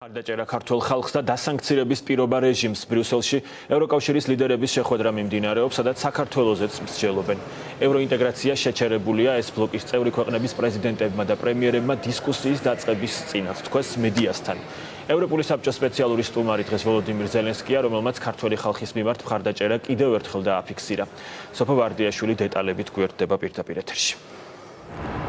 Ხარდაჭერა ქართულ ხალხს და დასანქცირების პირობა რეჟიმს ბრიუსელში ევროკავშირის ლიდერების შეხვედრა მიმდინარეობს, სადაც საქართველოსაც მსჯელობენ. ევროინტეგრაცია შეჩერებულია ეს ბლოკის წევრი ქვეყნების პრეზიდენტებმა და პრემიერებმა დისკუსიის დაწყების წინათ თქვეს მედიასთან. ევროპული საბჭოს სპეციალური სტუმარი დღეს ვოლოდიმირ ზელენსკია, რომელმაც ქართველი ხალხის მიმართ მხარდაჭერა კიდევ ერთხელ დააფიქსირა. სოფო ვარდიაშვილი დეტალებით გვერდება პირდაპირ ეთერში.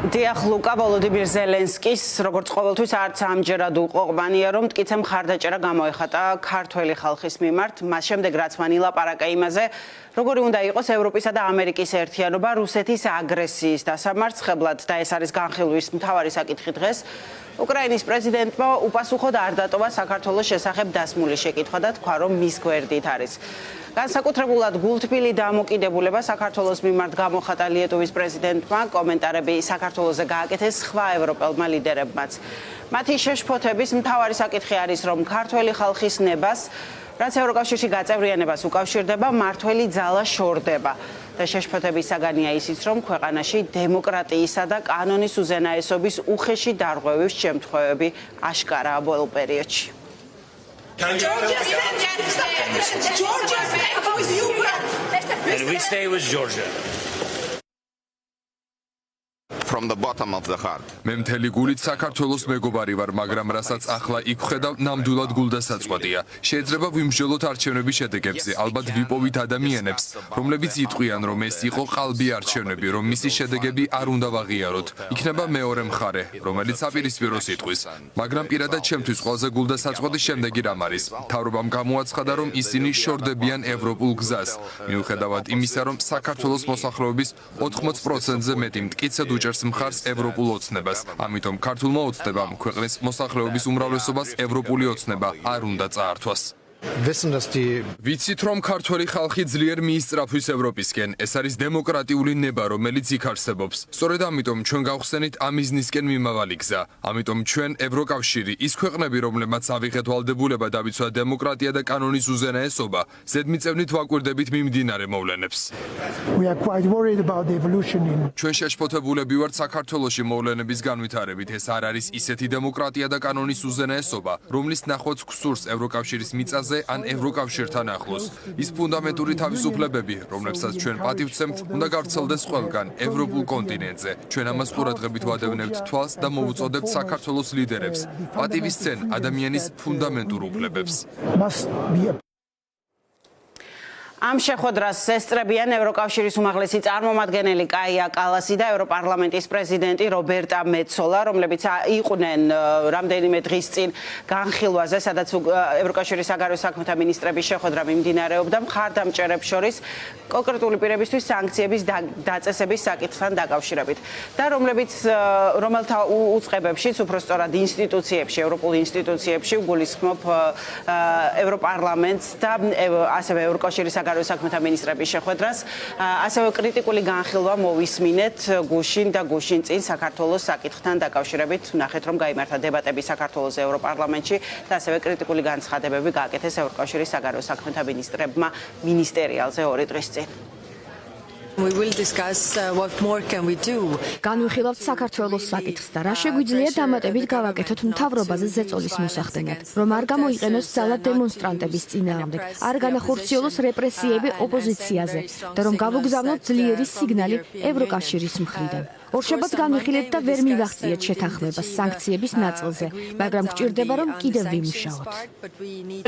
დიახ, ლუკა, ვოლოდიმირ ზელენსკის როგორც ყოველთვის არც ამჯერად უყოყბანია, რომ მტკიცე მხარდაჭერა გამოეხატა ქართველი ხალხის მიმართ, მას შემდეგ რაც მან ილაპარაკა იმაზე, როგორი უნდა იყოს ევროპისა და ამერიკის ერთიანობა რუსეთის აგრესიის დასამარცხებლად და ეს არის განხილვის მთავარი საკითხი დღეს. უკრაინის პრეზიდენტმა უპასუხოდ არ დატოვა საქართველოს შესახებ დასმული შეკითხვა და თქვა, რომ მის გვერდით არის. განსაკუთრებულად გულთბილი დამოკიდებულება საქართველოს მიმართ გამოხატა ლიეტუვის პრეზიდენტმა, კომენტარები საქართველოზე გააკეთეს სხვა ევროპელმა ლიდერებმაც. მათი შეშფოთების მთავარი საკითხი არის, რომ ქართველი ხალხის ნებას, რაც ევროკავშირში გაწევრიანებას უკავშირდება, მართველი ძალა შორდება. და შეშფოთების საგანია ისიც, რომ ქვეყანაში დემოკრატიისა და კანონის უზენაესობის უხეში დარღვევის შემთხვევები აშკარაა ბოლო პერიოდში. And we stay with Georgia. From the bottom of the heart. მე მთელი გულით საქართველოს მეგობარი ვარ, მაგრამ რასაც ახლა იქ ვხედავ, ნამდვილად გულდასაწყვეტია. შეიძლება ვიმსჯელოთ არჩევნების შედეგებზე, ალბათ ვიპოვით ადამიანებს, რომლებიც იტყვიან, რომ ეს იყო ყალბი არჩევნები, რომ მისი შედეგები არ უნდა ვაღიაროთ. იქნება მეორე მხარე, რომელიც აპირისპიროს იტყვის. მაგრამ პირადად ჩემთვის ყველაზე გულდასაწყვეტი შემდეგი რამ არის. მთავრობამ გამოაცხადა, რომ ისინი შორდებიან ევროპულ გზას, მიუხედავად იმისა, რომ საქართველოს მოსახლეობის 80%-ზე მეტი მტკიცედ უჭერს მხარს ევროპულ ოცნებას. ამიტომ ქართულმა ოცნებამ ქვეყნის მოსახლეობის უმრავლესობას ევროპული ოცნება არ უნდა წაართვას. ვიცით, რომ ქართველი ხალხი ძლიერ მიისწრაფვის ევროპისკენ. ეს არის დემოკრატიული ნება, რომელიც იქ არსებობს. სწორედ ამიტომ ჩვენ გავხსენით ამ მიზნისკენ მიმავალი გზა. ამიტომ ჩვენ ევროკავშირი, ის ქვეყნები, რომლებმაც ავიღეთ ვალდებულება დავიცვათ დემოკრატია და კანონის უზენაესობა, ზედმიწევნით ვაკვირდებით მიმდინარე მოვლენებს. ჩვენ შეშფოთებულები ვართ საქართველოში მოვლენების განვითარებით. ეს არ არის ისეთი დემოკრატია და კანონის უზენაესობა, რომლის ნახვაც გსურს ევროკავშირის მიწაზე ან ევროკავშირთან ახლოს. ის ფუნდამენტური თავისუფლებები, რომლებსაც ჩვენ პატივცემთ, უნდა გავრცელდეს ყველგან ევროპულ კონტინენტზე. ჩვენ ამას ყურადღებით ვადევნებთ თვალს და მოვუწოდებთ საქართველოს ლიდერებს პატივისცენ ადამიანის ფუნდამენტურ უფლებებს. ამ შეხვედრას ესწრებიან ევროკავშირის უმაღლესი წარმომადგენელი კაია კალასი და ევროპარლამენტის პრეზიდენტი რობერტა მეცოლა, რომლებიც იყვნენ რამდენიმე დღის წინ განხილვაზე, სადაც ევროკავშირის საგარეო საქმეთა მინისტრების შეხვედრა მიმდინარეობდა მხარდამჭერებს შორის კონკრეტული პირებისთვის სანქციების დაწესების საკითხთან დაკავშირებით და რომელთა უწყებებშიც, უпростоრად ინსტიტუციებში, ევროპულ ინსტიტუციებში გულისხმობ ევროპარლამენტს და ასევე ევროკავშირის საგარეო საქმეთა მინისტრების შეხვედრას, ასევე კრიტიკული განხილვა მოვისმინეთ გუშინ და გუშინ წინ საქართველოს საკითხთან დაკავშირებით. ნახეთ, რომ გაიმართა დებატები საქართველოს ევროპარლამენტში და ასევე კრიტიკული განცხადებები გააკეთეს ევროკავშირის საგარეო საქმეთა მინისტრებმა მინისტერიალზე 2 დღის წინ. We will discuss what more can we do. განვიხილავთ საქართველოს საკითხს და რა შეგვიძლია დამატებით გავაკეთოთ მთავრობაზე ზეწოლის მოსახდენად, რომ არ გამოიყენოს ძალა დემონსტრანტების წინააღმდეგ, არ განახორციელოს რეპრესიები ოპოზიციაზე და რომ გავუგზავნოთ ძლიერი სიგნალი ევროკავშირის მხრიდან. ორშაბათს განვიხილეთ და ვერ მივახციეთ შეთანხმებას სანქციების ნაწილზე, მაგრამ გჭირდება, რომ კიდევ ვიმუშაოთ.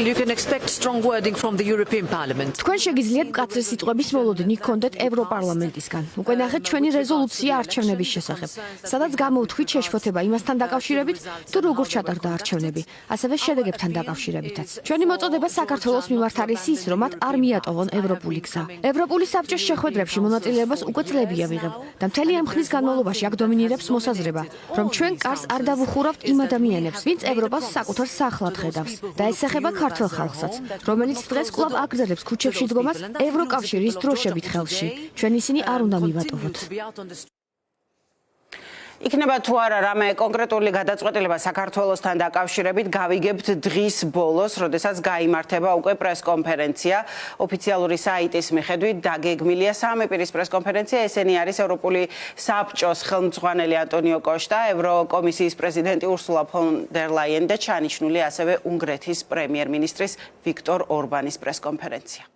You can expect strong wording from the European Parliament. თქვენ შეგიძლიათ მკაცრი სიტყვების მოლოდინი გქონდეთ ევროპარლამენტისგან. უკვე ნახეთ ჩვენი რეზოლუცია არჩევნების შესახებ, სადაც გამოვთქვით შეშფოთება იმასთან დაკავშირებით, თუ როგორ ჩატარდა არჩევნები, ასევე შედეგებთან დაკავშირებითაც. ჩვენი მოწოდება საქართველოს მიმართ არის ის, რომ მათ არ მიატოვონ ევროპული გზა. ევროპული საბჭოს შეხვედრებში მონაწილეობას უკვე წლებია ვიღებ და მთელი ამ ხნის განმავლობაში აქ დომინირებს მოსაზრება, რომ ჩვენ კარს არ დავუხურავთ იმ ადამიანებს, ვინც ევროპას საკუთარ სახლად ხედავს და ეს ეხება ქართველ ხალხსაც, რომელიც დღეს კვლავ აგრძელებს ქუჩებში დგომას ევროკავშირის დროშებით ხელში. ჩვენ ისინი არ უნდა მივატოვოთ. იქნება თუ არა რამე კონკრეტული გადაწყვეტილება საქართველოსთან დაკავშირებით გავიგებთ დღის ბოლოს, როდესაც გაიმართება უკვე პრესკონფერენცია. ოფიციალური საიტის მიხედვით დაგეგმილია სამი პირის პრესკონფერენცია. ესენი არის ევროპული საბჭოს ხელმძღვანელი ანტონიო კოშტა, ევროკომისიის პრეზიდენტი ურსულა ფონ დერ ლაიენი და ჩანიშნული ასევე უნგრეთის პრემიერ-მინისტრის ვიქტორ ორბანის პრესკონფერენცია.